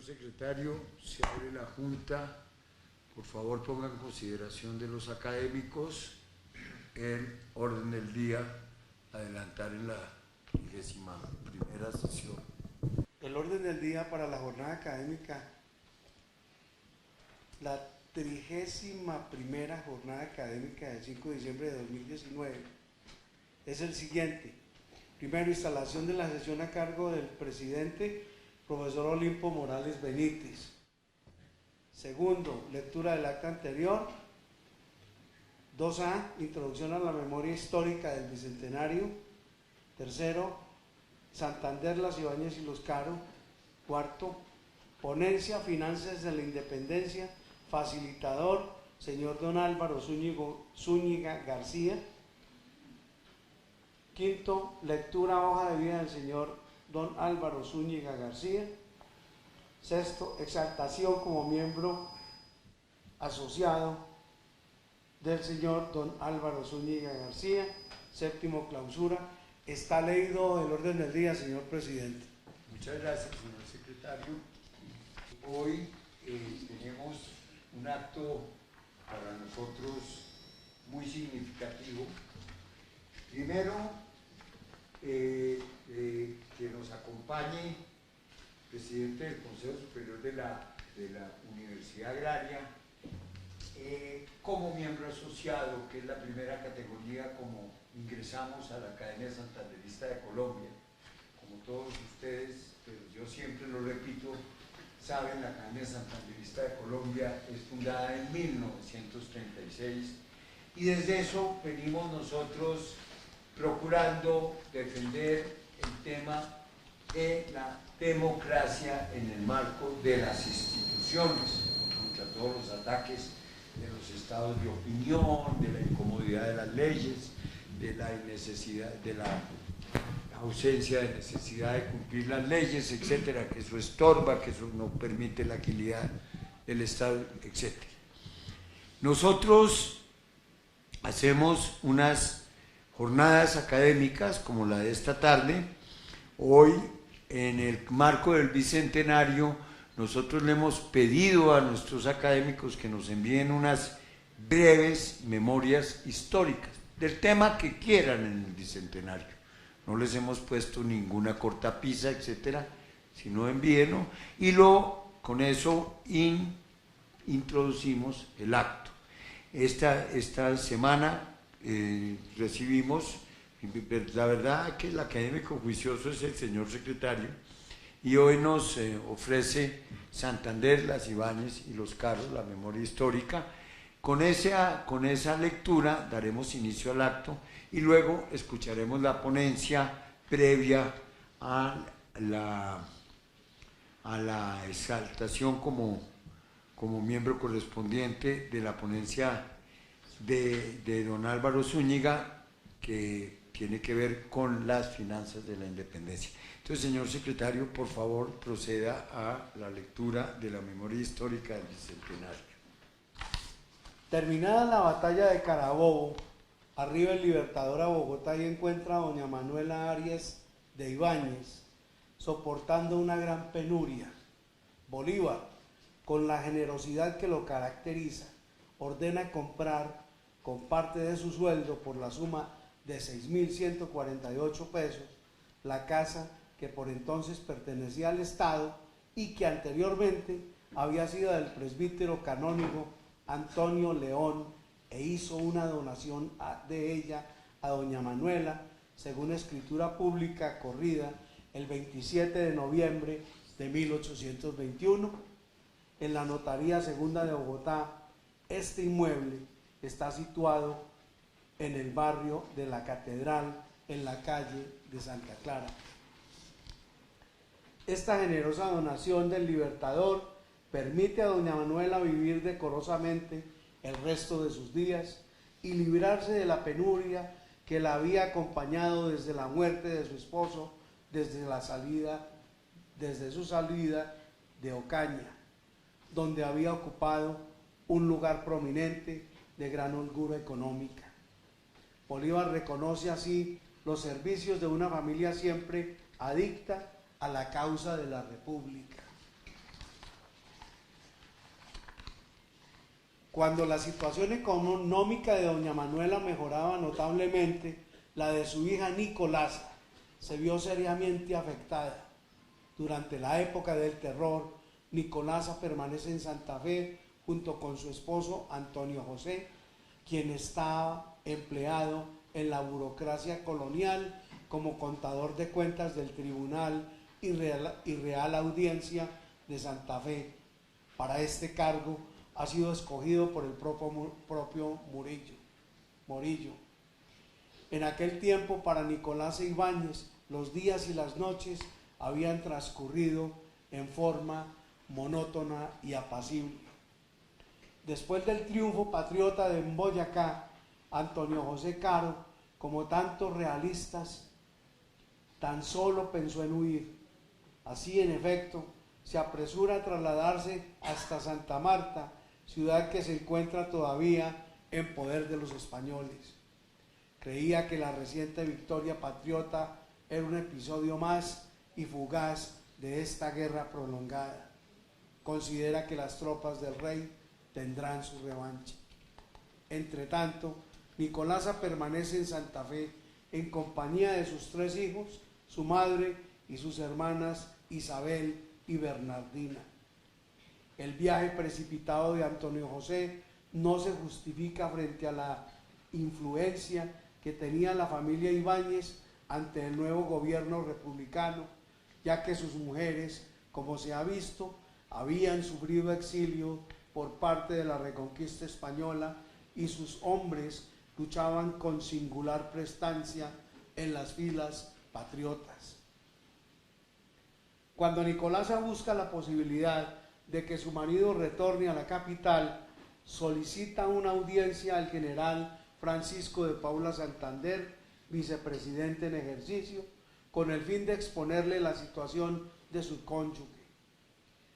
secretario, se abre la Junta. Por favor, ponga en consideración de los académicos el orden del día, adelantar en la 31ª sesión. El orden del día para la jornada académica, la 31ª jornada académica del 5 de diciembre de 2019, es el siguiente. Primero, instalación de la sesión a cargo del presidente, profesor Olimpo Morales Benítez. Segundo, lectura del acta anterior. 2A, introducción a la memoria histórica del Bicentenario. Tercero, Santander, Las Ibáñez y Los Caro. Cuarto, ponencia Finanzas de la Independencia, facilitador, señor don Álvaro Zúñiga García. Quinto, lectura hoja de vida del señor don Álvaro Zúñiga García. Sexto, exaltación como miembro asociado del señor don Álvaro Zúñiga García. Séptimo, clausura. Está leído el orden del día, señor presidente. Muchas gracias, señor secretario. Hoy tenemos un acto para nosotros muy significativo. Primero, que nos acompañe el presidente del Consejo Superior de la Universidad Agraria como miembro asociado, que es la primera categoría como ingresamos a la Academia Santanderista de Colombia. Como todos ustedes, pero yo siempre lo repito, saben, la Academia Santanderista de Colombia es fundada en 1936 y desde eso venimos nosotros procurando defender el tema de la democracia en el marco de las instituciones, contra todos los ataques de los estados de opinión, de la incomodidad de las leyes, de la necesidad, de la ausencia de necesidad de cumplir las leyes, etcétera, que eso estorba, que eso no permite la agilidad del Estado, etcétera. Nosotros hacemos unas jornadas académicas como la de esta tarde. Hoy, en el marco del Bicentenario, nosotros le hemos pedido a nuestros académicos que nos envíen unas breves memorias históricas del tema que quieran en el Bicentenario. No les hemos puesto ninguna cortapisa, etcétera, sino envíenlo y con eso introducimos el acto. Esta semana recibimos, la verdad que el académico juicioso es el señor secretario, y hoy nos ofrece Santander, Las Ibáñez y Los Caros, la memoria histórica. Con esa lectura daremos inicio al acto y luego escucharemos la ponencia previa a la exaltación como miembro correspondiente de la ponencia de don Álvaro Zúñiga, que tiene que ver con las finanzas de la independencia. Entonces, señor secretario, por favor, proceda a la lectura de la memoria histórica del Bicentenario. Terminada la batalla de Carabobo, arriba el Libertador a Bogotá y encuentra a doña Manuela Arias de Ibáñez, soportando una gran penuria. Bolívar, con la generosidad que lo caracteriza, ordena comprar con parte de su sueldo por la suma de 6.148 pesos la casa que por entonces pertenecía al Estado y que anteriormente había sido del presbítero canónigo Antonio León, e hizo una donación de ella a doña Manuela, según escritura pública corrida el 27 de noviembre de 1821. En la Notaría Segunda de Bogotá, este inmueble está situado en el barrio de la Catedral, en la calle de Santa Clara. Esta generosa donación del Libertador permite a doña Manuela vivir decorosamente el resto de sus días y librarse de la penuria que la había acompañado desde la muerte de su esposo, desde su salida de Ocaña, donde había ocupado un lugar prominente de gran holgura económica. Bolívar reconoce así los servicios de una familia siempre adicta a la causa de la República. Cuando la situación económica de doña Manuela mejoraba notablemente, la de su hija Nicolasa se vio seriamente afectada. Durante la época del terror, Nicolasa permanece en Santa Fe junto con su esposo Antonio José, quien estaba empleado en la burocracia colonial como contador de cuentas del Tribunal y Real Audiencia de Santa Fe. Para este cargo ha sido escogido por el propio Morillo. En aquel tiempo, para Nicolasa Ibáñez, los días y las noches habían transcurrido en forma monótona y apacible. Después del triunfo patriota de Boyacá, Antonio José Caro, como tantos realistas, tan solo pensó en huir. Así, en efecto, se apresura a trasladarse hasta Santa Marta, ciudad que se encuentra todavía en poder de los españoles. Creía que la reciente victoria patriota era un episodio más y fugaz de esta guerra prolongada. Considera que las tropas del rey tendrán su revancha. Entretanto, Nicolasa permanece en Santa Fe en compañía de sus 3 hijos, su madre y sus hermanas Isabel y Bernardina. El viaje precipitado de Antonio José no se justifica frente a la influencia que tenía la familia Ibáñez ante el nuevo gobierno republicano, ya que sus mujeres, como se ha visto, habían sufrido exilio por parte de la Reconquista española y sus hombres luchaban con singular prestancia en las filas patriotas. Cuando Nicolasa busca la posibilidad de que su marido retorne a la capital, solicita una audiencia al general Francisco de Paula Santander, vicepresidente en ejercicio, con el fin de exponerle la situación de su cónyuge.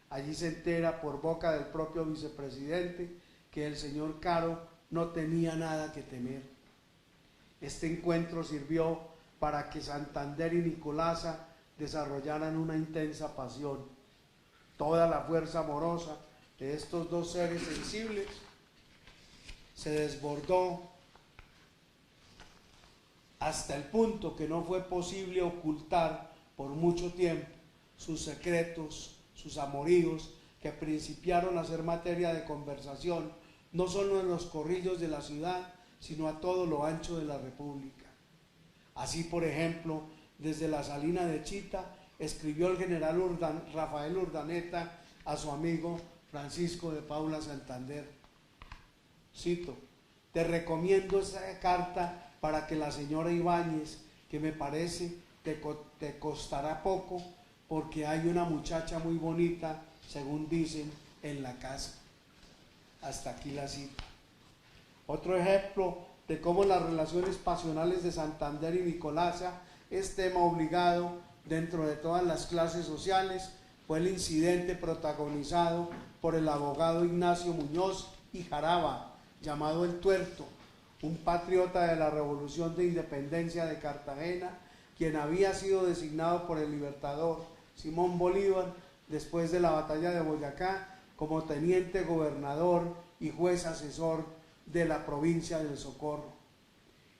Allí se entera por boca del propio vicepresidente que el señor Caro no tenía nada que temer. Este encuentro sirvió para que Santander y Nicolasa desarrollaran una intensa pasión. Toda la fuerza amorosa de estos 2 seres sensibles se desbordó hasta el punto que no fue posible ocultar por mucho tiempo sus secretos, sus amoríos, que principiaron a ser materia de conversación no solo en los corrillos de la ciudad, sino a todo lo ancho de la República. Así, por ejemplo, desde la Salina de Chita, escribió el general Rafael Urdaneta a su amigo Francisco de Paula Santander. Cito: te recomiendo esta carta para que la señora Ibáñez, que me parece te costará poco, porque hay una muchacha muy bonita, según dicen, en la casa. Hasta aquí la cita. Otro ejemplo de cómo las relaciones pasionales de Santander y Nicolasa es tema obligado dentro de todas las clases sociales fue el incidente protagonizado por el abogado Ignacio Muñoz y Jaraba, llamado El Tuerto, un patriota de la Revolución de Independencia de Cartagena, quien había sido designado por el libertador Simón Bolívar después de la batalla de Boyacá como teniente gobernador y juez asesor de la provincia del Socorro.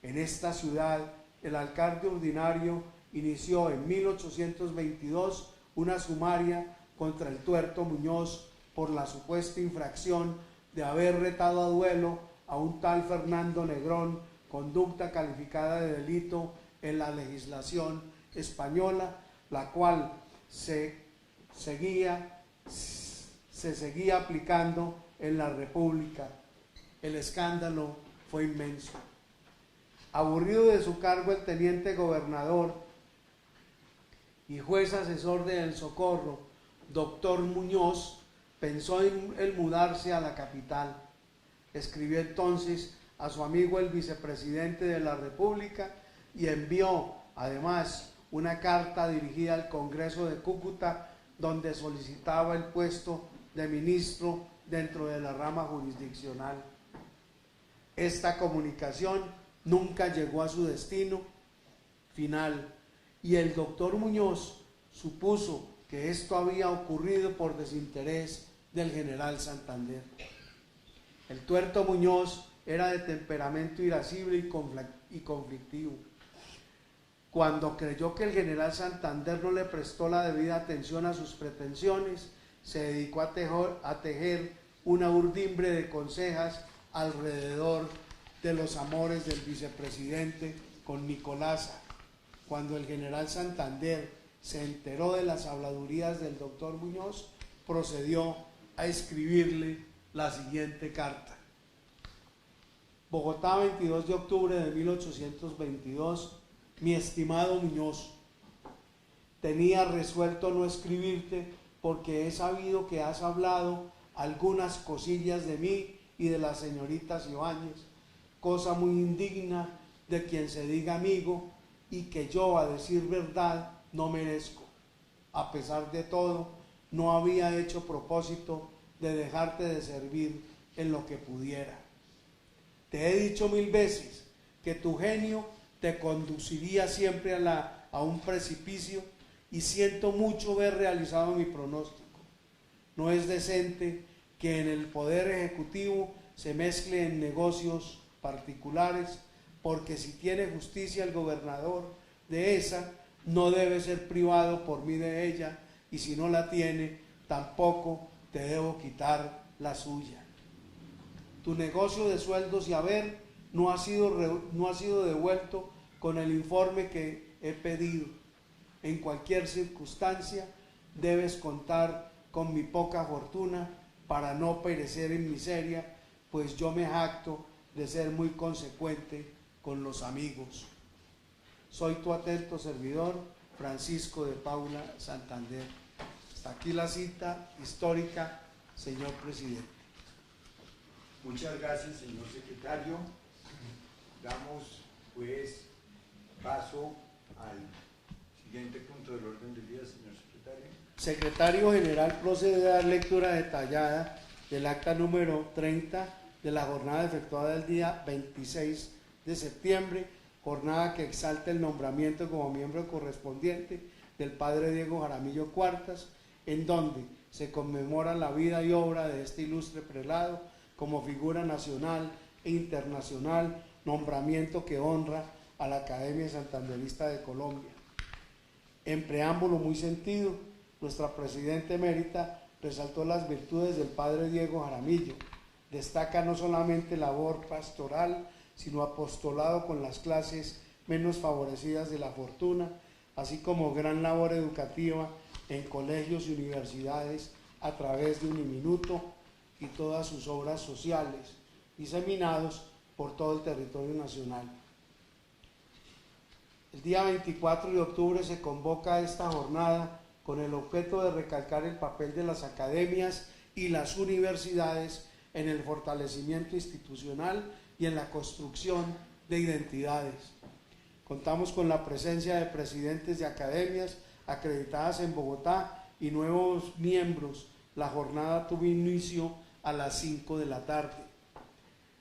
En esta ciudad, el alcalde ordinario inició en 1822 una sumaria contra el Tuerto Muñoz por la supuesta infracción de haber retado a duelo a un tal Fernando Negrón, conducta calificada de delito en la legislación española, la cual se seguía aplicando en la República. El escándalo fue inmenso. Aburrido de su cargo, el teniente gobernador y juez asesor de El Socorro, doctor Muñoz, pensó en mudarse a la capital. Escribió entonces a su amigo el vicepresidente de la República y envió además una carta dirigida al Congreso de Cúcuta, donde solicitaba el puesto de ministro dentro de la rama jurisdiccional. Esta comunicación nunca llegó a su destino final y el doctor Muñoz supuso que esto había ocurrido por desinterés del general Santander. El tuerto Muñoz era de temperamento irascible y conflictivo. Cuando creyó que el general Santander no le prestó la debida atención a sus pretensiones, se dedicó a tejer una urdimbre de consejas alrededor de los amores del vicepresidente con Nicolasa. Cuando el general Santander se enteró de las habladurías del doctor Muñoz, procedió a escribirle la siguiente carta. Bogotá, 22 de octubre de 1822. Mi estimado Muñoz, tenía resuelto no escribirte porque he sabido que has hablado algunas cosillas de mí y de la señorita Ibáñez, cosa muy indigna de quien se diga amigo y que yo, a decir verdad, no merezco. A pesar de todo, no había hecho propósito de dejarte de servir en lo que pudiera. Te he dicho 1000 veces que tu genio te conduciría siempre a un precipicio y siento mucho ver realizado mi pronóstico. No es decente que en el poder ejecutivo se mezcle en negocios particulares, porque si tiene justicia el gobernador de esa, no debe ser privado por mí de ella, y si no la tiene, tampoco te debo quitar la suya. Tu negocio de sueldos y haber no ha sido devuelto con el informe que he pedido. En cualquier circunstancia debes contar con mi poca fortuna para no perecer en miseria, pues yo me jacto de ser muy consecuente con los amigos. Soy tu atento servidor, Francisco de Paula Santander. Hasta aquí la cita histórica, señor presidente. Muchas gracias, señor secretario. Damos pues paso al siguiente punto del orden del día, señor secretario. Secretario General procede a dar lectura detallada del acta número 30 de la jornada efectuada el día 26 de septiembre, jornada que exalta el nombramiento como miembro correspondiente del padre Diego Jaramillo Cuartas, en donde se conmemora la vida y obra de este ilustre prelado como figura nacional e internacional, nombramiento que honra a la Academia Santanderista de Colombia. En preámbulo muy sentido, nuestra presidenta emérita resaltó las virtudes del padre Diego Jaramillo. Destaca no solamente labor pastoral, sino apostolado con las clases menos favorecidas de la fortuna, así como gran labor educativa en colegios y universidades a través de Uniminuto y todas sus obras sociales, diseminados por todo el territorio nacional. El día 24 de octubre se convoca esta jornada con el objeto de recalcar el papel de las academias y las universidades en el fortalecimiento institucional y en la construcción de identidades. Contamos con la presencia de presidentes de academias acreditadas en Bogotá y nuevos miembros. La jornada tuvo inicio a las 5 de la tarde.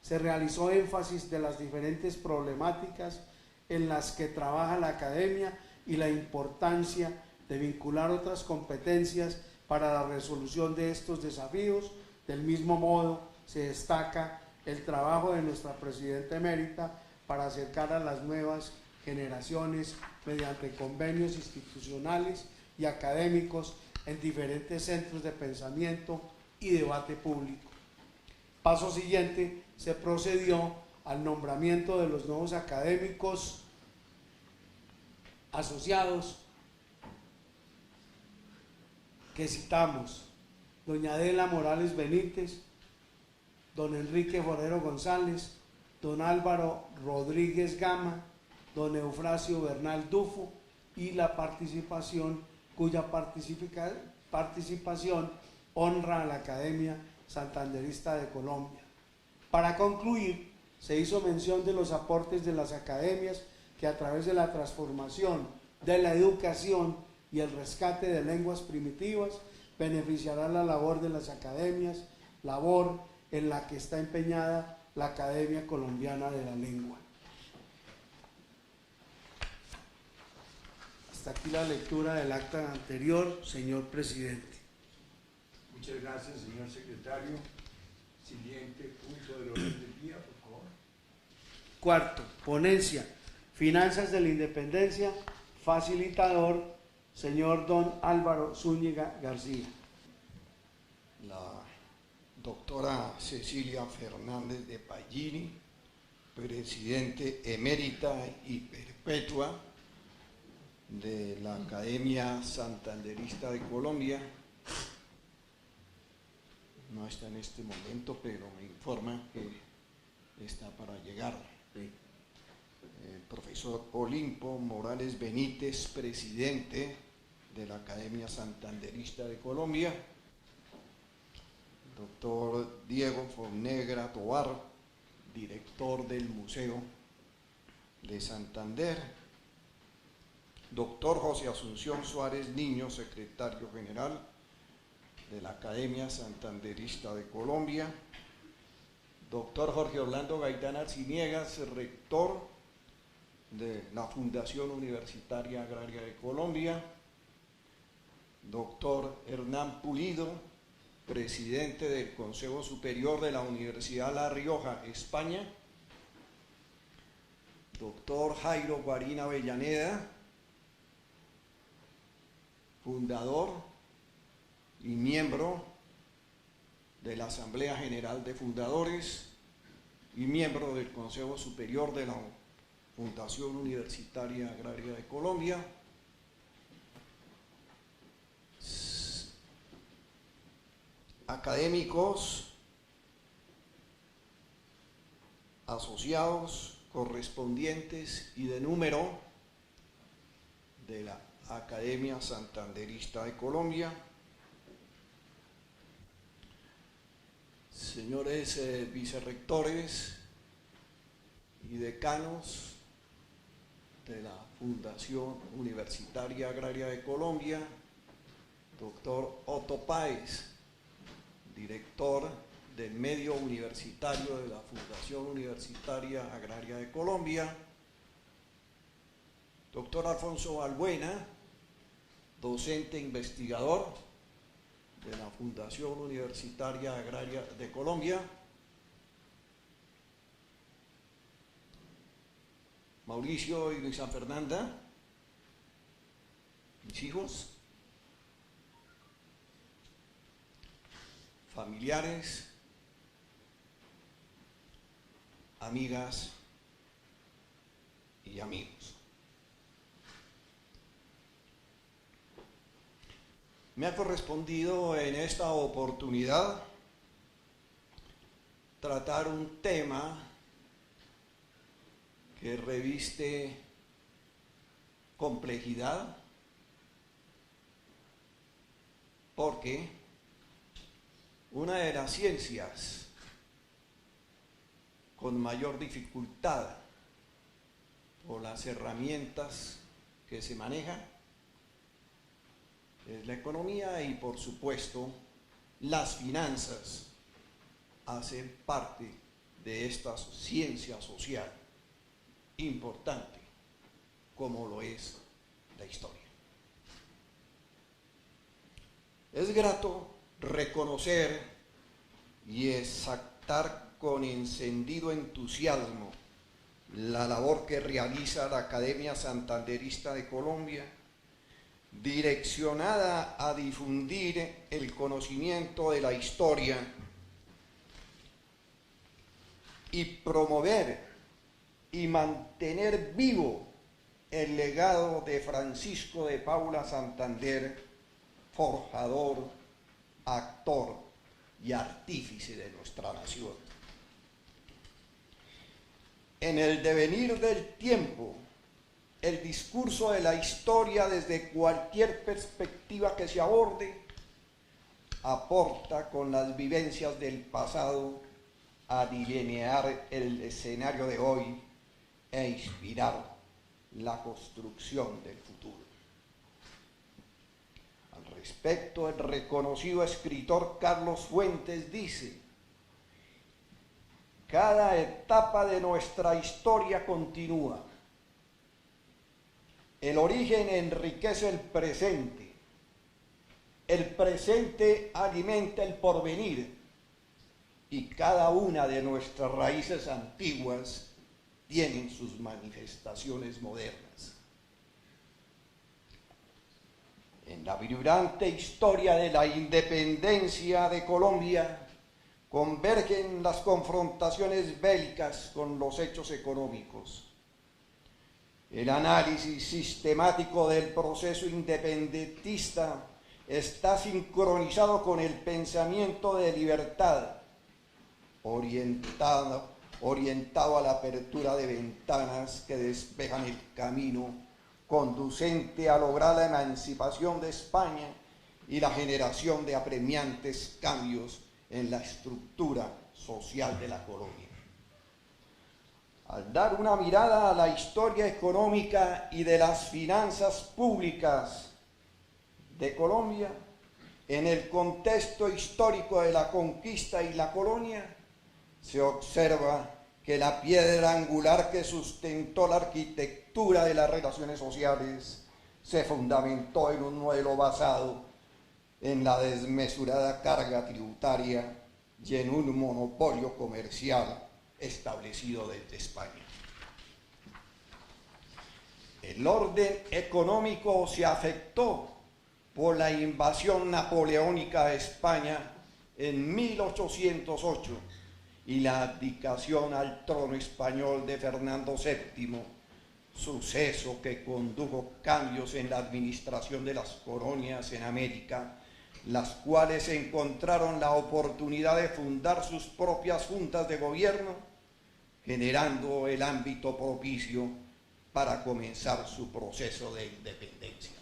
Se realizó énfasis de las diferentes problemáticas en las que trabaja la academia y la importancia de vincular otras competencias para la resolución de estos desafíos. Del mismo modo, se destaca el trabajo de nuestra presidenta emérita para acercar a las nuevas generaciones mediante convenios institucionales y académicos en diferentes centros de pensamiento y debate público. Paso siguiente, se procedió al nombramiento de los nuevos académicos asociados que citamos: doña Adela Morales Benítez, don Enrique Forero González, don Álvaro Rodríguez Gama, don Eufrasio Bernal Dufo, y la participación cuya participación honra a la Academia Santanderista de Colombia. Para concluir, se hizo mención de los aportes de las academias que a través de la transformación de la educación y el rescate de lenguas primitivas beneficiará la labor de las academias, labor en la que está empeñada la Academia Colombiana de la Lengua. Hasta aquí la lectura del acta anterior, señor presidente. Muchas gracias, señor secretario. Siguiente punto del orden del día, por favor. Cuarto, ponencia, Finanzas de la Independencia, facilitador, señor don Álvaro Zúñiga García. La doctora Cecilia Fernández de Pallini, presidente emérita y perpetua de la Academia Santanderista de Colombia. No está en este momento, pero me informa que está para llegar. El profesor Olimpo Morales Benítez, presidente de la Academia Santanderista de Colombia. Doctor Diego Fonegra Tovar, director del Museo de Santander. Doctor José Asunción Suárez Niño, secretario general de la Academia Santanderista de Colombia. Doctor Jorge Orlando Gaitán Arciniegas, rector de la Fundación Universitaria Agraria de Colombia. Doctor Hernán Pulido, presidente del Consejo Superior de la Universidad La Rioja, España. Doctor Jairo Guarín Avellaneda, fundador y miembro de la Asamblea General de Fundadores y miembro del Consejo Superior de la Fundación Universitaria Agraria de Colombia. Académicos, asociados, correspondientes y de número de la Academia Santanderista de Colombia. Señores vicerrectores y decanos de la Fundación Universitaria Agraria de Colombia, doctor Otto Páez, director del medio universitario de la Fundación Universitaria Agraria de Colombia, doctor Alfonso Balbuena, docente investigador de la Fundación Universitaria Agraria de Colombia, Mauricio y Luisa Fernanda, mis hijos, familiares, amigas y amigos. Me ha correspondido en esta oportunidad tratar un tema que reviste complejidad, porque una de las ciencias con mayor dificultad por las herramientas que se manejan es la economía, y por supuesto las finanzas hacen parte de esta ciencia social importante como lo es la historia. Es grato reconocer y exaltar con encendido entusiasmo la labor que realiza la Academia Santanderista de Colombia, direccionada a difundir el conocimiento de la historia y promover y mantener vivo el legado de Francisco de Paula Santander, forjador, actor y artífice de nuestra nación. En el devenir del tiempo, el discurso de la historia desde cualquier perspectiva que se aborde aporta con las vivencias del pasado a delinear el escenario de hoy e inspirar la construcción del futuro. Al respecto, el reconocido escritor Carlos Fuentes dice: cada etapa de nuestra historia continúa. El origen enriquece el presente alimenta el porvenir, y cada una de nuestras raíces antiguas tienen sus manifestaciones modernas. En la vibrante historia de la independencia de Colombia convergen las confrontaciones bélicas con los hechos económicos. El análisis sistemático del proceso independentista está sincronizado con el pensamiento de libertad, orientado a la apertura de ventanas que despejan el camino conducente a lograr la emancipación de España y la generación de apremiantes cambios en la estructura social de la colonia. Al dar una mirada a la historia económica y de las finanzas públicas de Colombia, en el contexto histórico de la conquista y la colonia, se observa que la piedra angular que sustentó la arquitectura de las relaciones sociales se fundamentó en un modelo basado en la desmesurada carga tributaria y en un monopolio comercial establecido desde España. El orden económico se afectó por la invasión napoleónica de España en 1808 y la abdicación al trono español de Fernando VII, suceso que condujo cambios en la administración de las colonias en América, las cuales encontraron la oportunidad de fundar sus propias juntas de gobierno, generando el ámbito propicio para comenzar su proceso de independencia.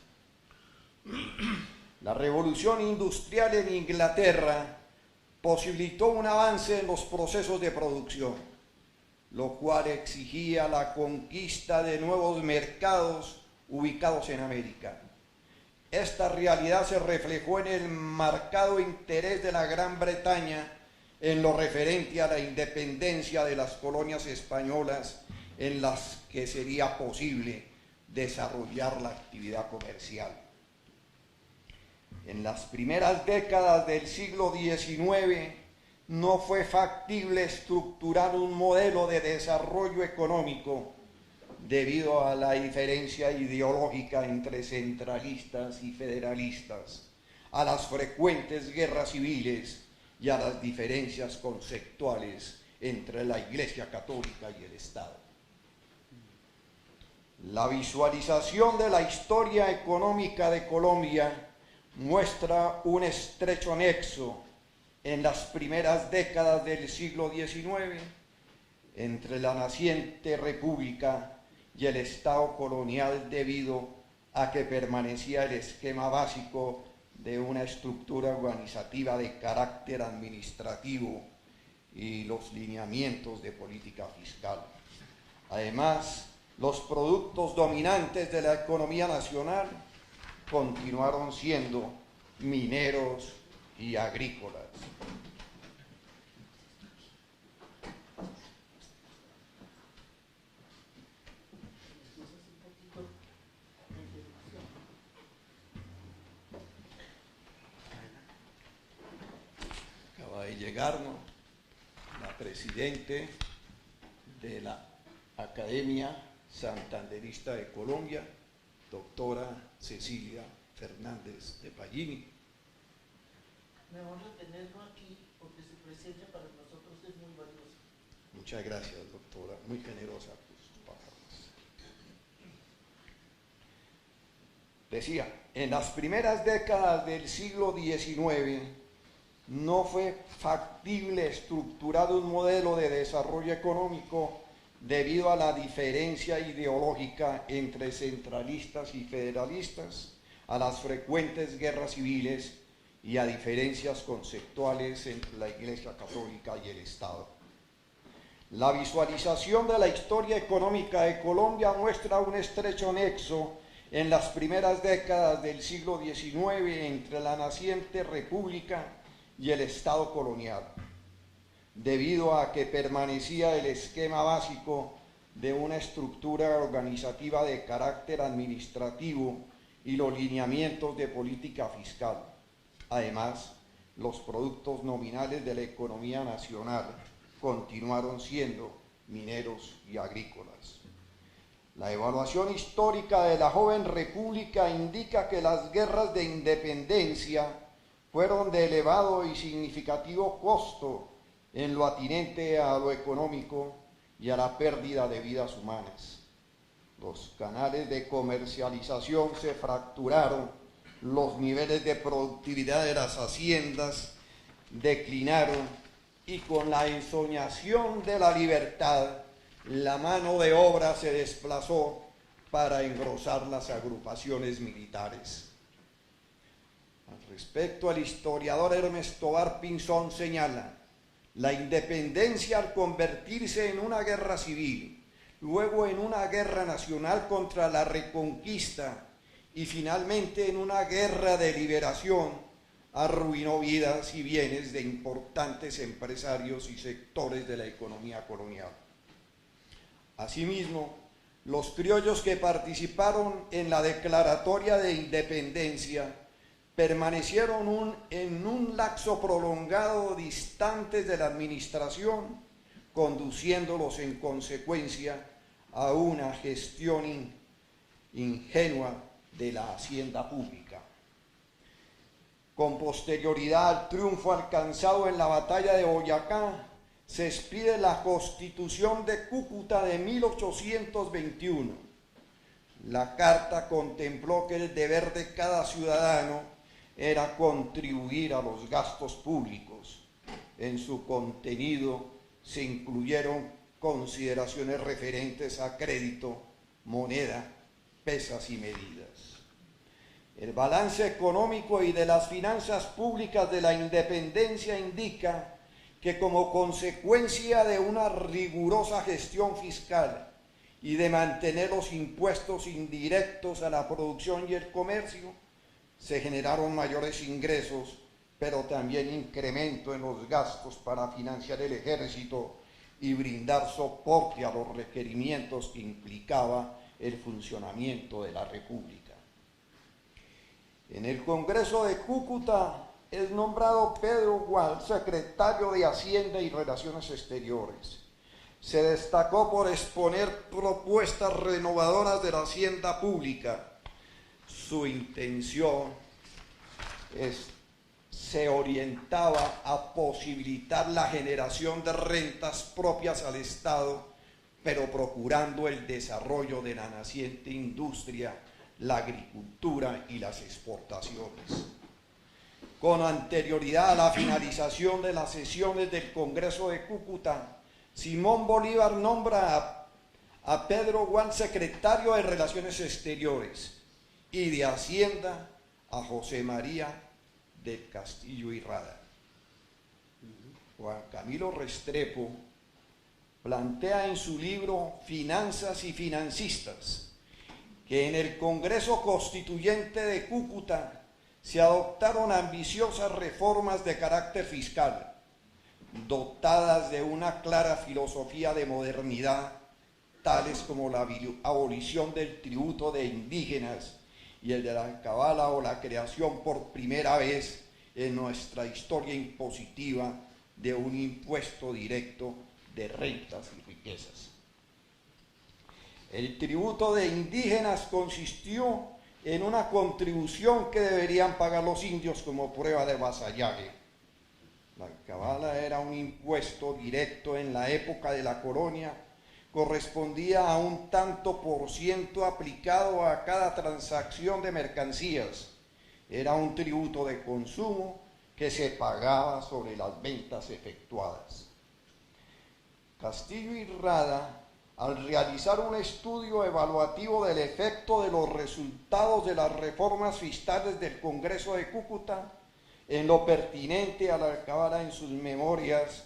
La revolución industrial en Inglaterra posibilitó un avance en los procesos de producción, lo cual exigía la conquista de nuevos mercados ubicados en América. Esta realidad se reflejó en el marcado interés de la Gran Bretaña en lo referente a la independencia de las colonias españolas en las que sería posible desarrollar la actividad comercial. En las primeras décadas del siglo XIX no fue factible estructurar un modelo de desarrollo económico debido a la diferencia ideológica entre centralistas y federalistas, a las frecuentes guerras civiles y a las diferencias conceptuales entre la Iglesia Católica y el Estado. La visualización de la historia económica de Colombia muestra un estrecho nexo en las primeras décadas del siglo XIX entre la naciente república y el Estado colonial, debido a que permanecía el esquema básico de una estructura organizativa de carácter administrativo y los lineamientos de política fiscal. Además, los productos dominantes de la economía nacional continuaron siendo mineros y agrícolas. Acaba de llegarnos la presidente de la Academia Santanderista de Colombia, doctora Cecilia Fernández de Pallini. Me honra tenerlo aquí porque su presencia para nosotros es muy valiosa. Muchas gracias, doctora, muy generosa por sus palabras. Decía, en las primeras décadas del siglo XIX no fue factible estructurar un modelo de desarrollo económico debido a la diferencia ideológica entre centralistas y federalistas, a las frecuentes guerras civiles y a diferencias conceptuales entre la Iglesia Católica y el Estado. La visualización de la historia económica de Colombia muestra un estrecho nexo en las primeras décadas del siglo XIX entre la naciente república y el Estado colonial, debido a que permanecía el esquema básico de una estructura organizativa de carácter administrativo y los lineamientos de política fiscal. Además, los productos nominales de la economía nacional continuaron siendo mineros y agrícolas. La evaluación histórica de la joven república indica que las guerras de independencia fueron de elevado y significativo costo en lo atinente a lo económico y a la pérdida de vidas humanas. Los canales de comercialización se fracturaron, los niveles de productividad de las haciendas declinaron y con la ensoñación de la libertad, la mano de obra se desplazó para engrosar las agrupaciones militares. Al respecto, el historiador Hermes Tobar Pinzón señala: la independencia, al convertirse en una guerra civil, luego en una guerra nacional contra la reconquista y finalmente en una guerra de liberación, arruinó vidas y bienes de importantes empresarios y sectores de la economía colonial. Asimismo, los criollos que participaron en la declaratoria de independencia permanecieron en un lapso prolongado distantes de la administración, conduciéndolos en consecuencia a una gestión ingenua de la hacienda pública. Con posterioridad al triunfo alcanzado en la batalla de Boyacá, se expide la Constitución de Cúcuta de 1821. La Carta contempló que el deber de cada ciudadano era contribuir a los gastos públicos. En su contenido se incluyeron consideraciones referentes a crédito, moneda, pesas y medidas. El balance económico y de las finanzas públicas de la independencia indica que como consecuencia de una rigurosa gestión fiscal y de mantener los impuestos indirectos a la producción y el comercio, se generaron mayores ingresos, pero también incremento en los gastos para financiar el ejército y brindar soporte a los requerimientos que implicaba el funcionamiento de la República. En el Congreso de Cúcuta es nombrado Pedro Gual secretario de Hacienda y Relaciones Exteriores. Se destacó por exponer propuestas renovadoras de la hacienda pública. Su intención se orientaba a posibilitar la generación de rentas propias al Estado, pero procurando el desarrollo de la naciente industria, la agricultura y las exportaciones. Con anterioridad a la finalización de las sesiones del Congreso de Cúcuta, Simón Bolívar nombra a Pedro Gual secretario de Relaciones Exteriores y de Hacienda a José María del Castillo y Rada. Juan Camilo Restrepo plantea en su libro Finanzas y Financistas que en el Congreso Constituyente de Cúcuta se adoptaron ambiciosas reformas de carácter fiscal, dotadas de una clara filosofía de modernidad, tales como la abolición del tributo de indígenas y el de la alcabala o la creación por primera vez en nuestra historia impositiva de un impuesto directo de rentas y riquezas. El tributo de indígenas consistió en una contribución que deberían pagar los indios como prueba de vasallaje. La alcabala era un impuesto directo en la época de la colonia, correspondía a un tanto por ciento aplicado a cada transacción de mercancías. Era un tributo de consumo que se pagaba sobre las ventas efectuadas. Castillo y Rada, al realizar un estudio evaluativo del efecto de los resultados de las reformas fiscales del Congreso de Cúcuta, en lo pertinente a la alcabala en sus memorias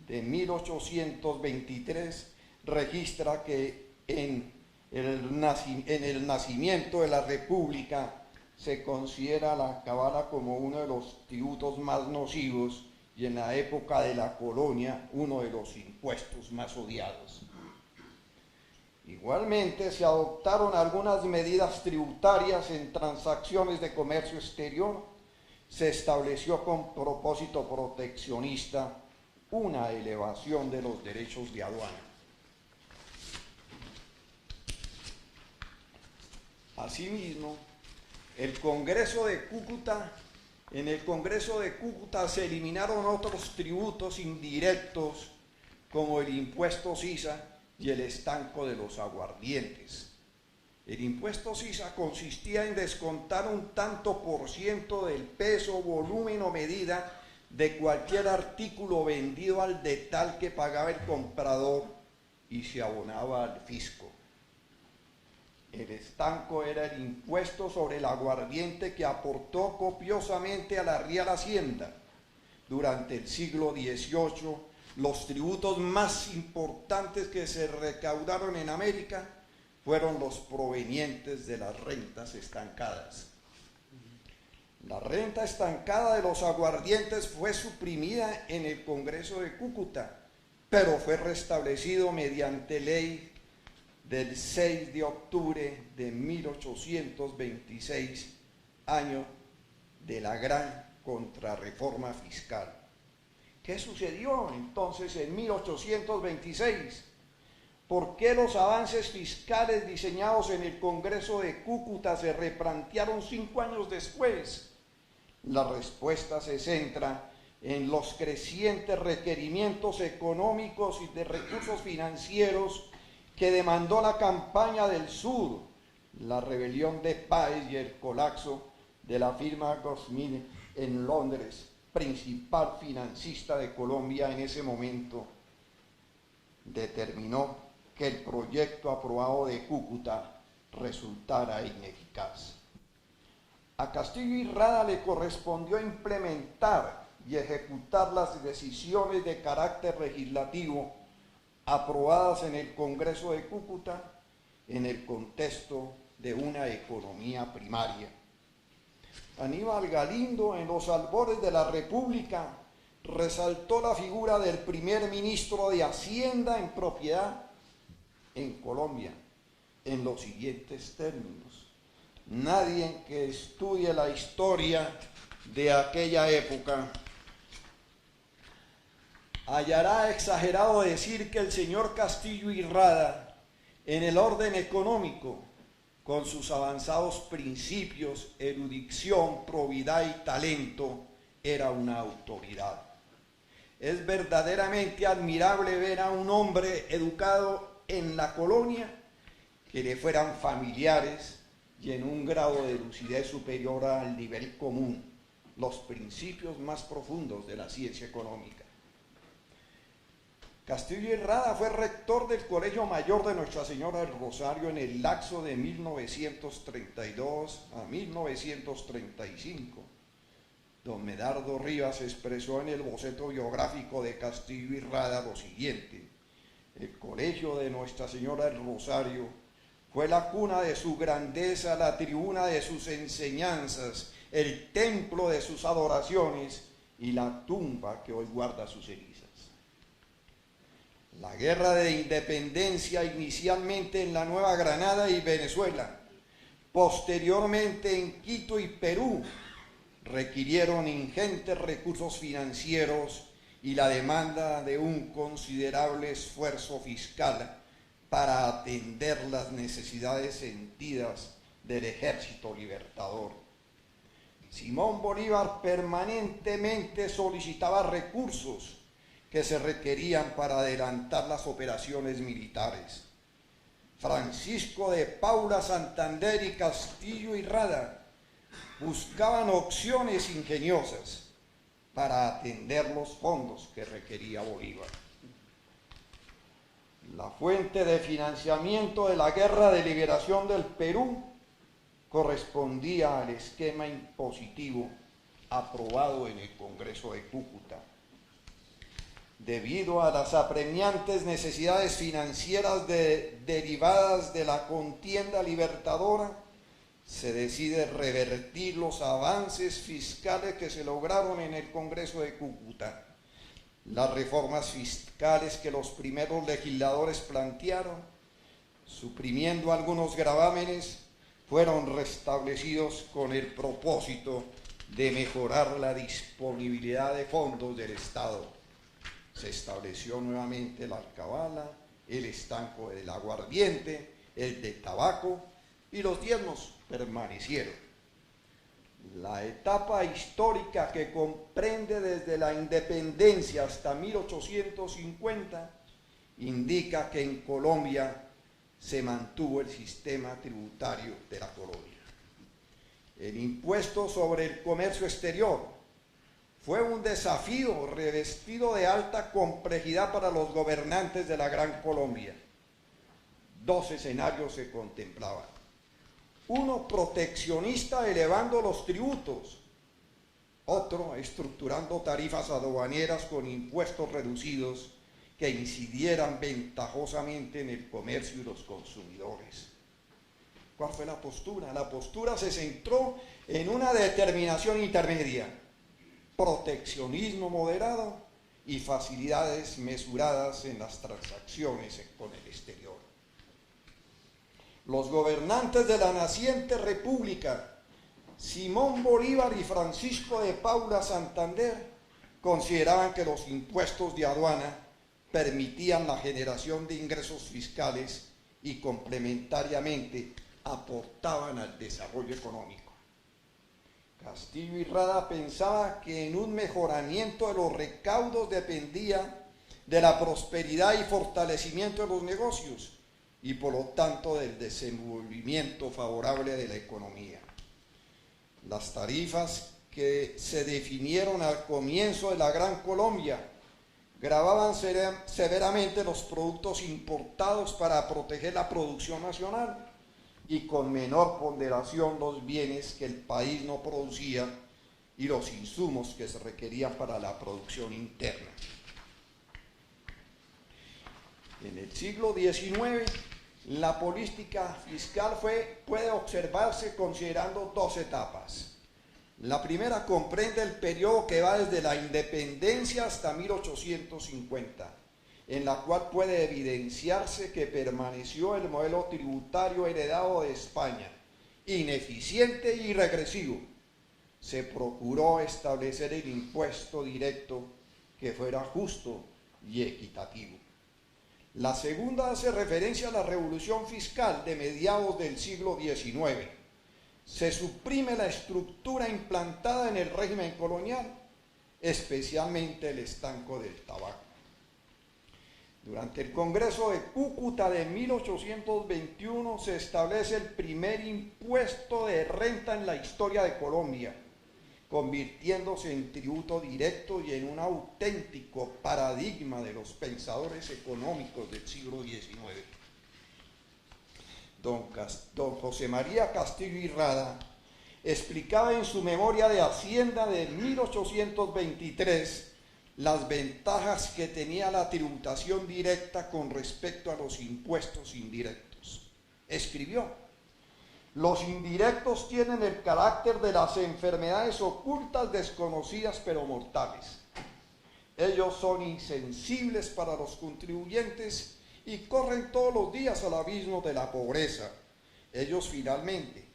de 1823, registra que en el nacimiento de la República se considera la alcabala como uno de los tributos más nocivos y en la época de la colonia uno de los impuestos más odiados. Igualmente se adoptaron algunas medidas tributarias en transacciones de comercio exterior, se estableció con propósito proteccionista una elevación de los derechos de aduana. Asimismo, en el Congreso de Cúcuta se eliminaron otros tributos indirectos como el impuesto sisa y el estanco de los aguardientes. El impuesto sisa consistía en descontar un tanto por ciento del peso, volumen o medida de cualquier artículo vendido al detal que pagaba el comprador y se abonaba al fisco. El estanco era el impuesto sobre el aguardiente que aportó copiosamente a la Real Hacienda. Durante el siglo XVIII, los tributos más importantes que se recaudaron en América fueron los provenientes de las rentas estancadas. La renta estancada de los aguardientes fue suprimida en el Congreso de Cúcuta, pero fue restablecido mediante ley del 6 de octubre de 1826, año de la gran contrarreforma fiscal. ¿Qué sucedió entonces en 1826? ¿Por qué los avances fiscales diseñados en el Congreso de Cúcuta se replantearon 5 años después? La respuesta se centra en los crecientes requerimientos económicos y de recursos financieros que demandó la campaña del sur, la rebelión de Páez y el colapso de la firma Goldsmith en Londres, principal financista de Colombia en ese momento, determinó que el proyecto aprobado de Cúcuta resultara ineficaz. A Castillo y Rada le correspondió implementar y ejecutar las decisiones de carácter legislativo aprobadas en el Congreso de Cúcuta en el contexto de una economía primaria. Aníbal Galindo, en los albores de la República, resaltó la figura del primer ministro de Hacienda en propiedad en Colombia en los siguientes términos: nadie que estudie la historia de aquella época hallará exagerado decir que el señor Castillo y Rada, en el orden económico, con sus avanzados principios, erudición, probidad y talento, era una autoridad. Es verdaderamente admirable ver a un hombre educado en la colonia que le fueran familiares y en un grado de lucidez superior al nivel común los principios más profundos de la ciencia económica. Castillo y Rada fue rector del Colegio Mayor de Nuestra Señora del Rosario en el lapso de 1932 a 1935. Don Medardo Rivas expresó en el boceto biográfico de Castillo y Rada lo siguiente: el Colegio de Nuestra Señora del Rosario fue la cuna de su grandeza, la tribuna de sus enseñanzas, el templo de sus adoraciones y la tumba que hoy guarda sus cenizas. La guerra de independencia, inicialmente en la Nueva Granada y Venezuela, posteriormente en Quito y Perú, requirieron ingentes recursos financieros y la demanda de un considerable esfuerzo fiscal para atender las necesidades sentidas del ejército libertador. Simón Bolívar permanentemente solicitaba recursos que se requerían para adelantar las operaciones militares. Francisco de Paula, Santander y Castillo y Rada buscaban opciones ingeniosas para atender los fondos que requería Bolívar. La fuente de financiamiento de la Guerra de Liberación del Perú correspondía al esquema impositivo aprobado en el Congreso de Cúcuta. Debido a las apremiantes necesidades financieras derivadas de la contienda libertadora, se decide revertir los avances fiscales que se lograron en el Congreso de Cúcuta. Las reformas fiscales que los primeros legisladores plantearon, suprimiendo algunos gravámenes, fueron restablecidos con el propósito de mejorar la disponibilidad de fondos del Estado. Se estableció nuevamente la alcabala, el estanco del aguardiente, el de tabaco, y los diezmos permanecieron. La etapa histórica que comprende desde la independencia hasta 1850 indica que en Colombia se mantuvo el sistema tributario de la colonia. El impuesto sobre el comercio exterior fue un desafío revestido de alta complejidad para los gobernantes de la Gran Colombia. Dos escenarios se contemplaban. Uno, proteccionista, elevando los tributos. Otro, estructurando tarifas aduaneras con impuestos reducidos que incidieran ventajosamente en el comercio y los consumidores. ¿Cuál fue la postura? La postura se centró en una determinación intermedia: proteccionismo moderado y facilidades mesuradas en las transacciones con el exterior. Los gobernantes de la naciente república, Simón Bolívar y Francisco de Paula Santander, consideraban que los impuestos de aduana permitían la generación de ingresos fiscales y complementariamente aportaban al desarrollo económico. Castillo y Rada pensaba que en un mejoramiento de los recaudos dependía de la prosperidad y fortalecimiento de los negocios y por lo tanto del desenvolvimiento favorable de la economía. Las tarifas que se definieron al comienzo de la Gran Colombia gravaban severamente los productos importados para proteger la producción nacional y con menor ponderación los bienes que el país no producía y los insumos que se requerían para la producción interna. En el siglo XIX, la política fiscal puede observarse considerando dos etapas. La primera comprende el periodo que va desde la independencia hasta 1850, en la cual puede evidenciarse que permaneció el modelo tributario heredado de España, ineficiente y regresivo. Se procuró establecer el impuesto directo que fuera justo y equitativo. La segunda hace referencia a la revolución fiscal de mediados del siglo XIX. Se suprime la estructura implantada en el régimen colonial, especialmente el estanco del tabaco. Durante el Congreso de Cúcuta de 1821 se establece el primer impuesto de renta en la historia de Colombia, convirtiéndose en tributo directo y en un auténtico paradigma de los pensadores económicos del siglo XIX. Don José María Castillo y Rada explicaba en su memoria de Hacienda de 1823 las ventajas que tenía la tributación directa con respecto a los impuestos indirectos. Escribió: los indirectos tienen el carácter de las enfermedades ocultas, desconocidas pero mortales. Ellos son insensibles para los contribuyentes y corren todos los días al abismo de la pobreza. Ellos finalmente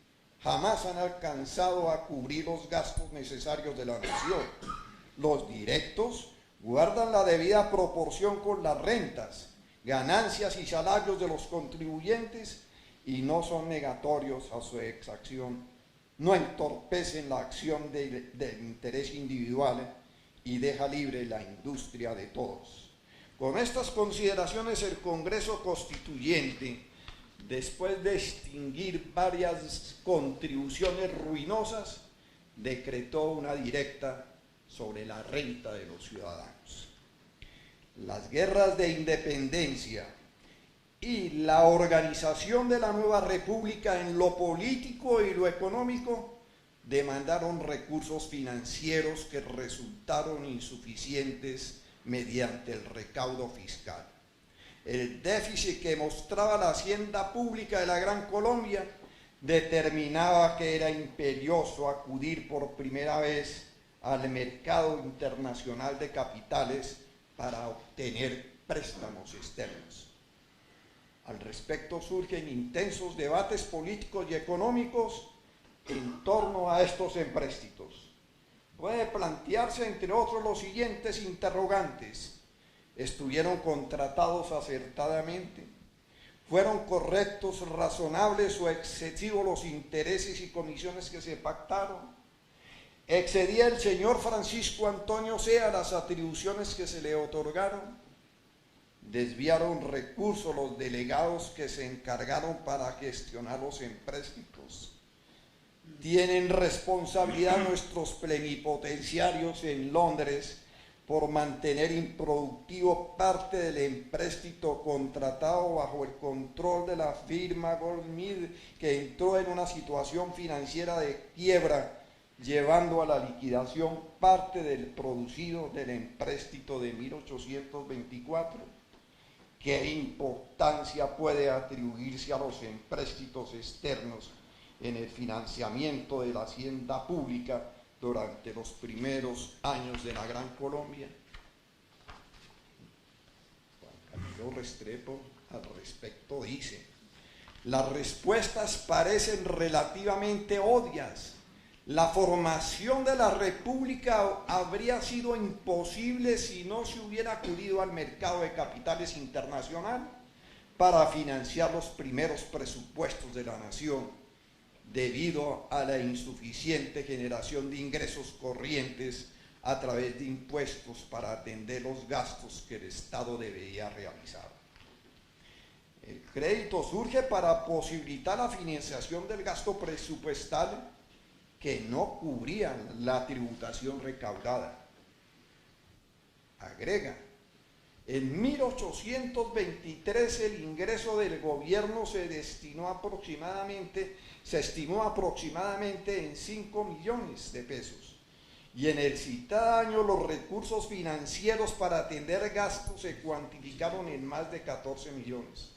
jamás han alcanzado a cubrir los gastos necesarios de la nación. Los directos guardan la debida proporción con las rentas, ganancias y salarios de los contribuyentes y no son negatorios a su exacción, no entorpecen la acción del interés individual y deja libre la industria de todos. Con estas consideraciones, el Congreso Constituyente, después de extinguir varias contribuciones ruinosas, decretó una directa sobre la renta de los ciudadanos. Las guerras de independencia y la organización de la nueva república en lo político y lo económico demandaron recursos financieros que resultaron insuficientes mediante el recaudo fiscal. El déficit que mostraba la hacienda pública de la Gran Colombia determinaba que era imperioso acudir por primera vez al mercado internacional de capitales para obtener préstamos externos. Al respecto surgen intensos debates políticos y económicos en torno a estos empréstitos. puede plantearse, entre otros, los siguientes interrogantes. ¿Estuvieron contratados acertadamente? ¿Fueron correctos, razonables o excesivos los intereses y comisiones que se pactaron? ¿Excedía el señor Francisco Antonio Sea las atribuciones que se le otorgaron? ¿Desviaron recursos los delegados que se encargaron para gestionar los empréstitos? ¿Tienen responsabilidad nuestros plenipotenciarios en Londres por mantener improductivo parte del empréstito contratado bajo el control de la firma Goldsmith, que entró en una situación financiera de quiebra, llevando a la liquidación parte del producido del empréstito de 1824? ¿Qué importancia puede atribuirse a los empréstitos externos en el financiamiento de la hacienda pública durante los primeros años de la Gran Colombia? Juan Camilo Restrepo al respecto dice: las respuestas parecen relativamente obvias. La formación de la República habría sido imposible si no se hubiera acudido al mercado de capitales internacional para financiar los primeros presupuestos de la nación, debido a la insuficiente generación de ingresos corrientes a través de impuestos para atender los gastos que el Estado debería realizar. El crédito surge para posibilitar la financiación del gasto presupuestal que no cubrían la tributación recaudada. Agrega: en 1823 el ingreso del gobierno se estimó aproximadamente en 5 millones de pesos, y en el citado año los recursos financieros para atender gastos se cuantificaron en más de 14 millones.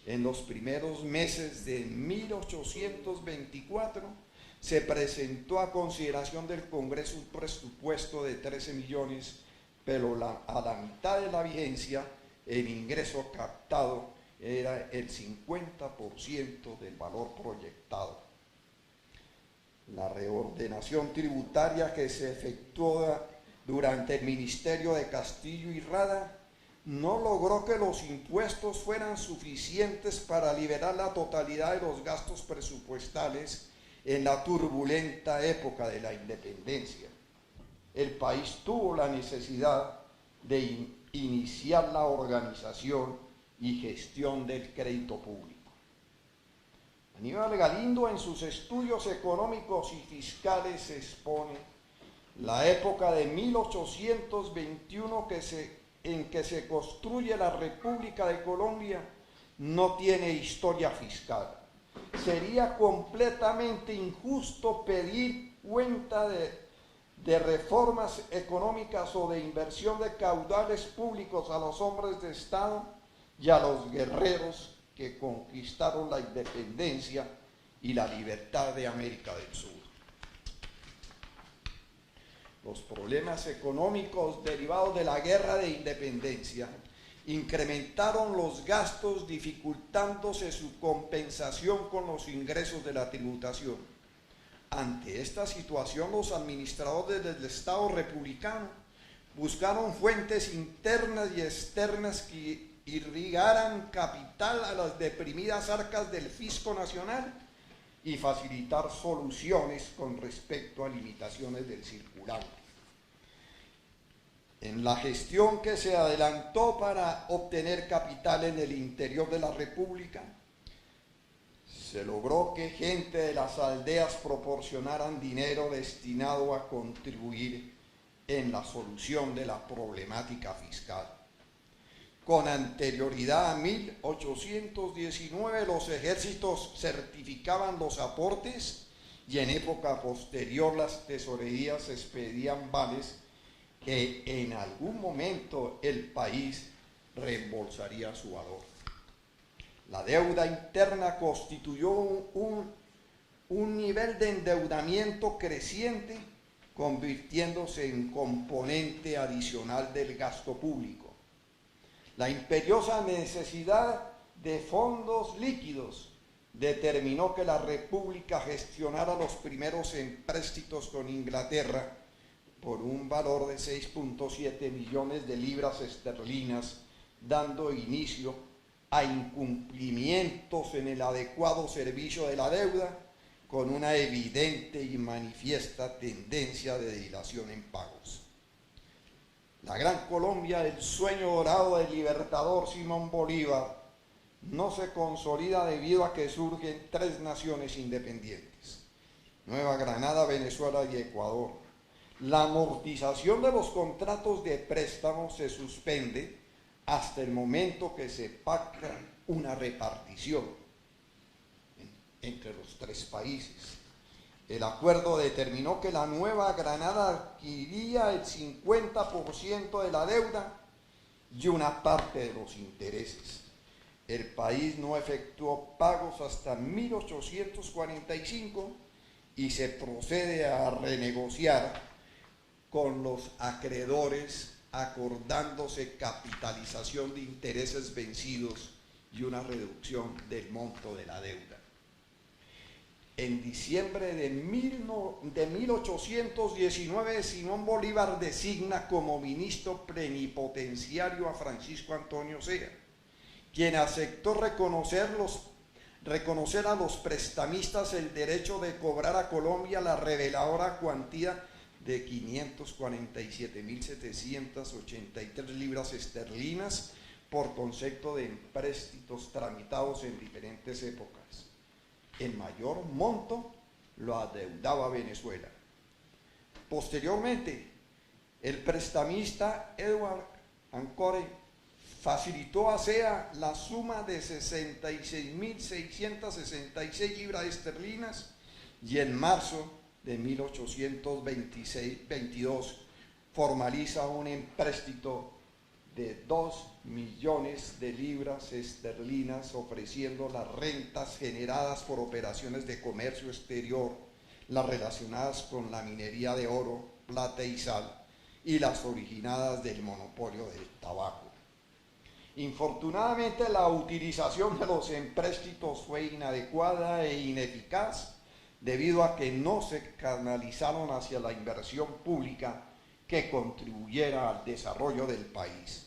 En los primeros meses de 1824 se presentó a consideración del Congreso un presupuesto de 13 millones, pero a la mitad de la vigencia el ingreso captado era el 50% del valor proyectado. La reordenación tributaria que se efectuó durante el ministerio de Castillo y Rada no logró que los impuestos fueran suficientes para liberar la totalidad de los gastos presupuestales en la turbulenta época de la independencia. El país tuvo la necesidad de iniciar la organización y gestión del crédito público. Aníbal Galindo, en sus estudios económicos y fiscales, expone la época de 1821 en que se construye la República de Colombia no tiene historia fiscal. Sería completamente injusto pedir cuenta de reformas económicas o de inversión de caudales públicos a los hombres de Estado y a los guerreros que conquistaron la independencia y la libertad de América del Sur. Los problemas económicos derivados de la guerra de independencia incrementaron los gastos, dificultándose su compensación con los ingresos de la tributación. Ante esta situación, los administradores del Estado republicano buscaron fuentes internas y externas que irrigaran capital a las deprimidas arcas del fisco nacional y facilitar soluciones con respecto a limitaciones del circulante. En la gestión que se adelantó para obtener capital en el interior de la República, se logró que gente de las aldeas proporcionaran dinero destinado a contribuir en la solución de la problemática fiscal. Con anterioridad a 1819, los ejércitos certificaban los aportes y en época posterior las tesorerías expedían vales que en algún momento el país reembolsaría su valor. La deuda interna constituyó un nivel de endeudamiento creciente, convirtiéndose en componente adicional del gasto público. La imperiosa necesidad de fondos líquidos determinó que la República gestionara los primeros empréstitos con Inglaterra por un valor de 6.7 millones de libras esterlinas, dando inicio a incumplimientos en el adecuado servicio de la deuda, con una evidente y manifiesta tendencia de dilación en pagos. La Gran Colombia, el sueño dorado del libertador Simón Bolívar, no se consolida debido a que surgen tres naciones independientes: Nueva Granada, Venezuela y Ecuador. La amortización de los contratos de préstamo se suspende hasta el momento que se pacta una repartición entre los tres países. El acuerdo determinó que la Nueva Granada adquiriría el 50% de la deuda y una parte de los intereses. El país no efectuó pagos hasta 1845 y se procede a renegociar con los acreedores, acordándose capitalización de intereses vencidos y una reducción del monto de la deuda. En diciembre de 1819, Simón Bolívar designa como ministro plenipotenciario a Francisco Antonio Sea, quien aceptó reconocer a los prestamistas el derecho de cobrar a Colombia la reveladora cuantía de 547.783 libras esterlinas por concepto de empréstitos tramitados en diferentes épocas. El mayor monto lo adeudaba Venezuela. Posteriormente, el prestamista Edward Ancore facilitó a Sea la suma de 66.666 libras esterlinas y en marzo de 1822 formaliza un empréstito de 2 millones de libras esterlinas, ofreciendo las rentas generadas por operaciones de comercio exterior, las relacionadas con la minería de oro, plata y sal, y las originadas del monopolio del tabaco. Infortunadamente, la utilización de los empréstitos fue inadecuada e ineficaz, debido a que no se canalizaron hacia la inversión pública que contribuyera al desarrollo del país.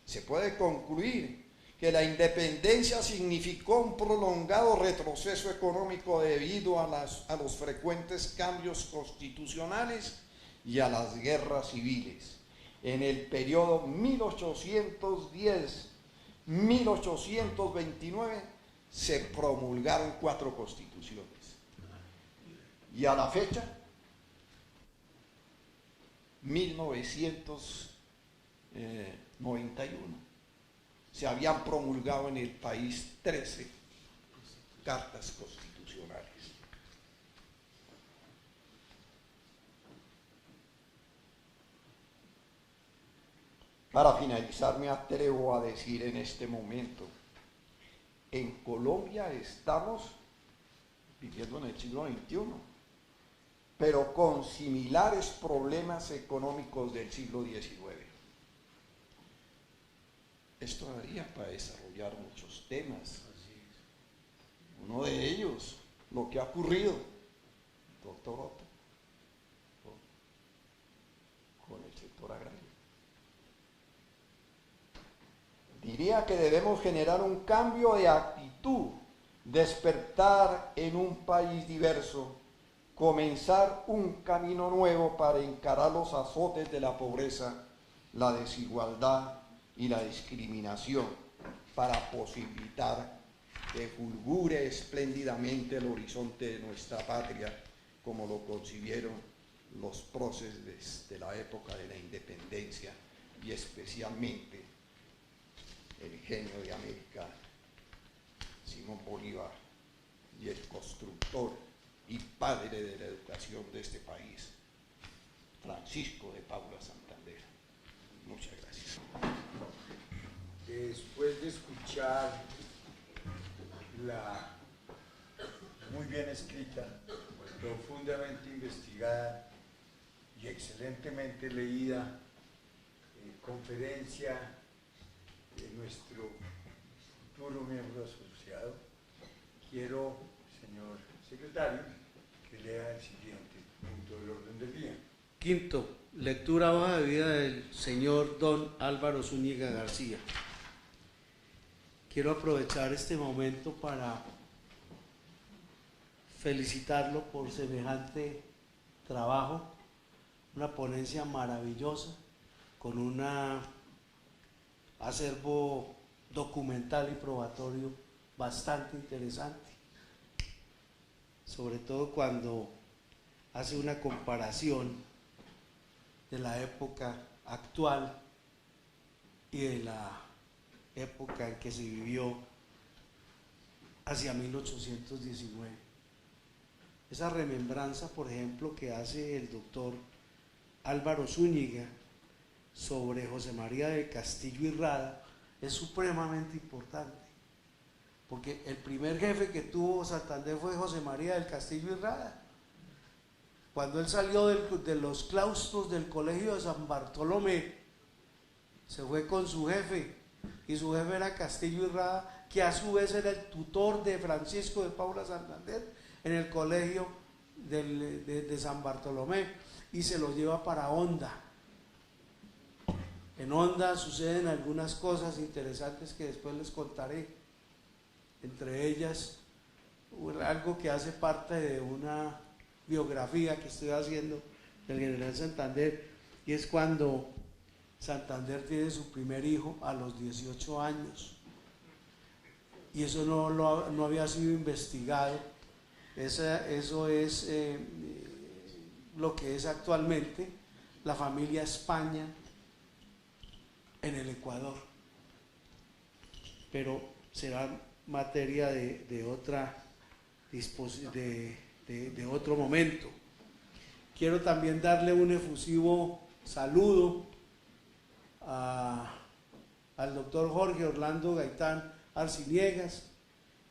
Se puede concluir que la independencia significó un prolongado retroceso económico debido a los frecuentes cambios constitucionales y a las guerras civiles. En el periodo 1810-1829 se promulgaron 4 constituciones. Y a la fecha, 1991, se habían promulgado en el país 13 cartas constitucionales. Para finalizar, me atrevo a decir en este momento, en Colombia estamos viviendo en el siglo XXI, pero con similares problemas económicos del siglo XIX. Esto daría para desarrollar muchos temas. Uno de ellos, lo que ha ocurrido, doctor Otto, con el sector agrario. Diría que debemos generar un cambio de actitud, despertar en un país diverso, comenzar un camino nuevo para encarar los azotes de la pobreza, la desigualdad y la discriminación, para posibilitar que fulgure espléndidamente el horizonte de nuestra patria, como lo concibieron los próceres de la época de la independencia y especialmente el genio de América, Simón Bolívar, y el constructor y padre de la educación de este país, Francisco de Paula Santander. Muchas gracias. Después de escuchar la muy bien escrita, profundamente investigada y excelentemente leída conferencia de nuestro futuro miembro asociado, quiero, señor secretario, que lea el siguiente punto del orden del día. Quinto, lectura hoja de vida del señor don Álvaro Zúñiga García. Quiero aprovechar este momento para felicitarlo por semejante trabajo, una ponencia maravillosa, con un acervo documental y probatorio bastante interesante, sobre todo cuando hace una comparación de la época actual y de la época en que se vivió hacia 1819. Esa remembranza, por ejemplo, que hace el doctor Álvaro Zúñiga sobre José María del Castillo y Rada es supremamente importante, porque el primer jefe que tuvo Santander fue José María del Castillo y Rada. Cuando él salió de los claustros del colegio de San Bartolomé, se fue con su jefe, y su jefe era Castillo y Rada, que a su vez era el tutor de Francisco de Paula Santander en el colegio de San Bartolomé, y se lo lleva para Honda. En Honda suceden algunas cosas interesantes que después les contaré, entre ellas algo que hace parte de una biografía que estoy haciendo del general Santander, y es cuando Santander tiene su primer hijo a los 18 años, y eso no había sido investigado. Eso es lo que es actualmente la familia España en el Ecuador, pero será materia de otro momento. Quiero también darle un efusivo saludo al doctor Jorge Orlando Gaitán Arciniegas,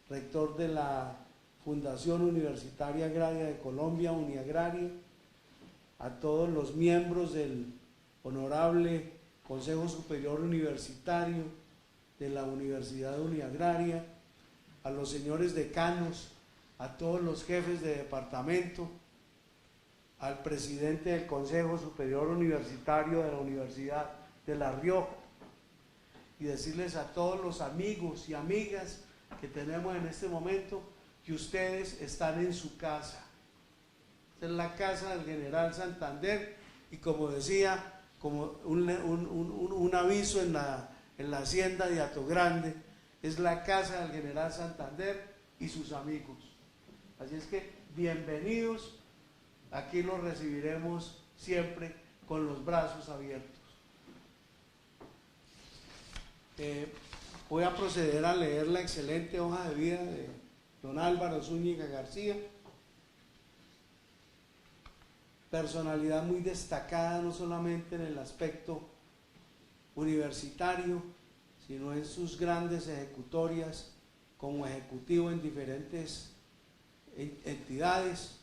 rector de la Fundación Universitaria Agraria de Colombia, Uniagraria, a todos los miembros del Honorable Consejo Superior Universitario de la Universidad Uniagraria, a los señores decanos, a todos los jefes de departamento, al presidente del Consejo Superior Universitario de la Universidad de La Rioja, y decirles a todos los amigos y amigas que tenemos en este momento que ustedes están en su casa. Esta es la casa del general Santander, y como decía, como un aviso en la hacienda de Atogrande, es la casa del general Santander y sus amigos. Así es que bienvenidos, aquí los recibiremos siempre con los brazos abiertos. Voy a proceder a leer la excelente hoja de vida de don Álvaro Zúñiga García, personalidad muy destacada no solamente en el aspecto universitario, sino en sus grandes ejecutorias como ejecutivo en diferentes entidades.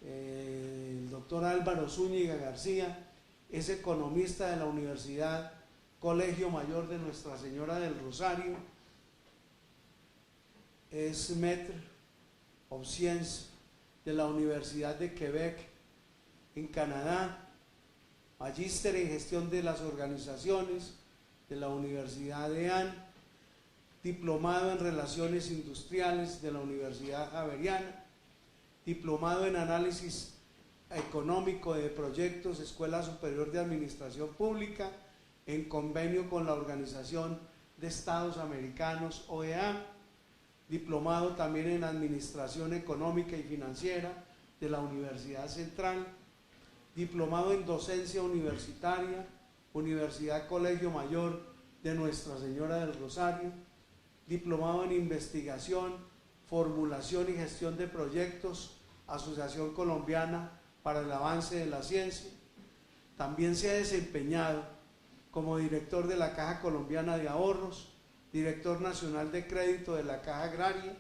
El doctor Álvaro Zúñiga García es economista de la Universidad Colegio Mayor de Nuestra Señora del Rosario, es Maître of Science de la Universidad de Quebec en Canadá, magíster en gestión de las organizaciones de la Universidad de Anne, diplomado en relaciones industriales de la Universidad Javeriana, diplomado en análisis económico de proyectos, Escuela Superior de Administración Pública, en convenio con la Organización de Estados Americanos, OEA, diplomado también en Administración Económica y Financiera de la Universidad Central, diplomado en Docencia Universitaria, Universidad Colegio Mayor de Nuestra Señora del Rosario, diplomado en Investigación, Formulación y Gestión de Proyectos, Asociación Colombiana para el Avance de la Ciencia. También se ha desempeñado como director de la Caja Colombiana de Ahorros, director nacional de crédito de la Caja Agraria,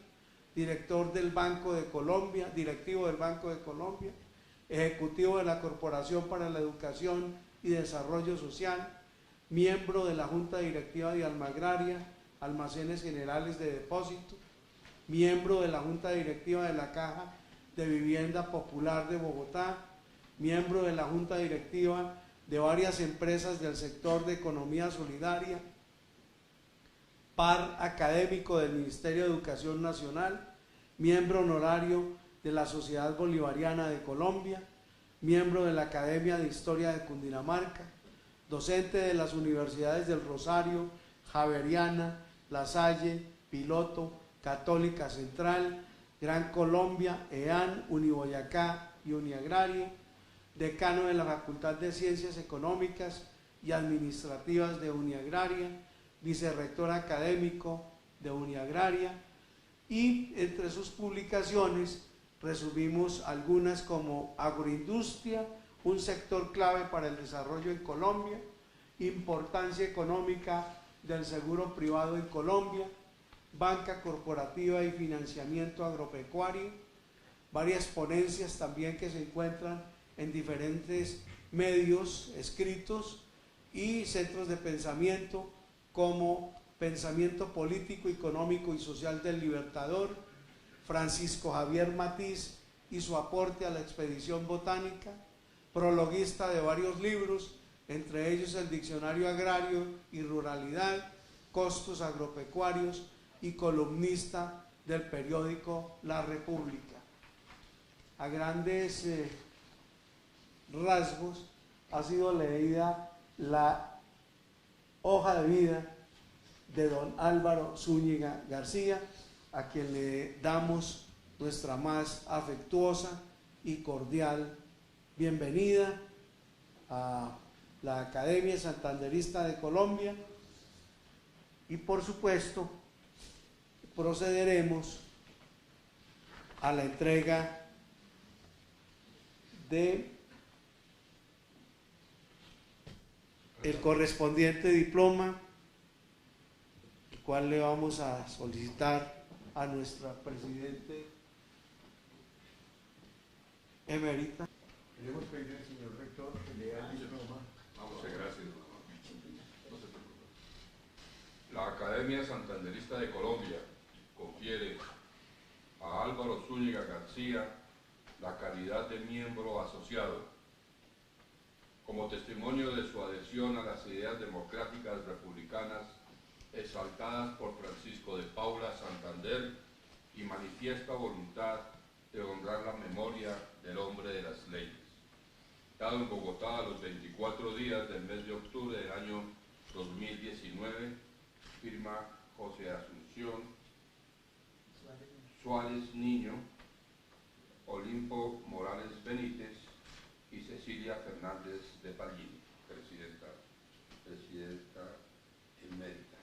director del Banco de Colombia, directivo del Banco de Colombia, ejecutivo de la Corporación para la Educación y Desarrollo Social, miembro de la Junta Directiva de Almagraria, Almacenes Generales de Depósito, miembro de la Junta Directiva de la Caja de Vivienda Popular de Bogotá, miembro de la Junta Directiva de varias empresas del sector de economía solidaria, par académico del Ministerio de Educación Nacional, miembro honorario de la Sociedad Bolivariana de Colombia, miembro de la Academia de Historia de Cundinamarca, docente de las universidades del Rosario, Javeriana, La Salle, Piloto, Católica Central, Gran Colombia, EAN, Uniboyacá y Uniagrario, decano de la Facultad de Ciencias Económicas y Administrativas de Uniagraria, vicerrector académico de Uniagraria, y entre sus publicaciones resumimos algunas como Agroindustria, un sector clave para el desarrollo en Colombia, Importancia económica del seguro privado en Colombia, Banca corporativa y financiamiento agropecuario, varias ponencias también que se encuentran en diferentes medios escritos y centros de pensamiento como Pensamiento Político, Económico y Social del Libertador, Francisco Javier Matiz y su aporte a la expedición botánica, prologuista de varios libros, entre ellos el Diccionario Agrario y Ruralidad, Costos Agropecuarios, y columnista del periódico La República. A grandes rasgos ha sido leída la hoja de vida de don Álvaro Zúñiga García, a quien le damos nuestra más afectuosa y cordial bienvenida a la Academia Santanderista de Colombia, y por supuesto procederemos a la entrega de el correspondiente diploma, el cual le vamos a solicitar a nuestra presidente emérita. Queremos pedirle al señor rector que lea el diploma. Muchas gracias. No se preocupe. La Academia Santanderista de Colombia confiere a Álvaro Zúñiga García la calidad de miembro asociado como testimonio de su adhesión a las ideas democráticas republicanas exaltadas por Francisco de Paula Santander y manifiesta voluntad de honrar la memoria del hombre de las leyes. Dado en Bogotá a los 24 días del mes de octubre del año 2019, firma José Asunción Suárez Niño, Olimpo Morales Benítez y Cecilia Fernández de Pallini, presidenta emérita.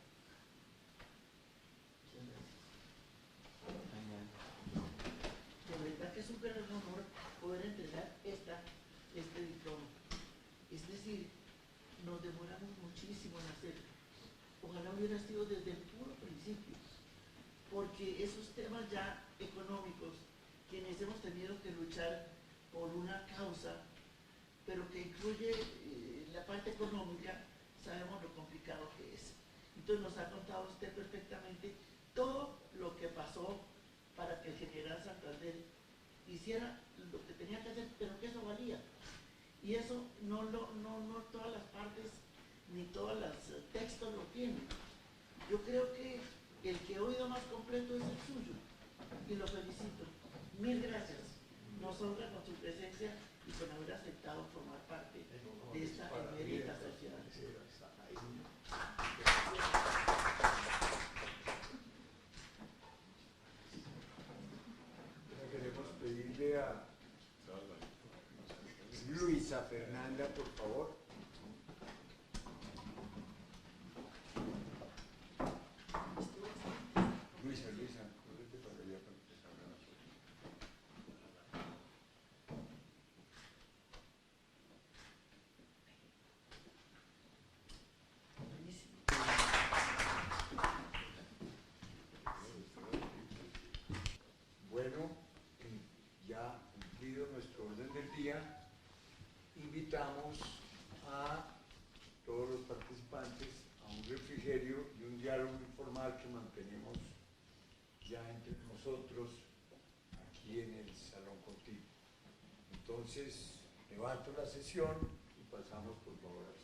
De verdad que es un gran honor poder entregar este diploma. Es decir, nos demoramos muchísimo en hacerlo. Ojalá hubiera sido desde el puro principio, porque esos temas ya económicos, quienes hemos tenido que luchar por una causa, pero que incluye la parte económica, sabemos lo complicado que es. Entonces nos ha contado usted perfectamente todo lo que pasó para que el general Santander hiciera lo que tenía que hacer, pero que eso valía. Y eso no todas las partes ni todos los textos lo tienen. Yo creo que el que he oído más completo es el suyo, y lo felicito. Mil gracias. Nos honra con su presencia y con haber aceptado formar parte de esta emérita sociedad. Queremos pedirle a Luisa Fernanda, por favor. Luisa, córrete para allá para empezar a hablar. Bueno, ya cumplido nuestro orden del día, invitamos a todos los participantes a un refrigerio y un diálogo informal que mantenemos ya entre nosotros aquí en el Salón Contigo. Entonces, Levanto la sesión y pasamos por favor a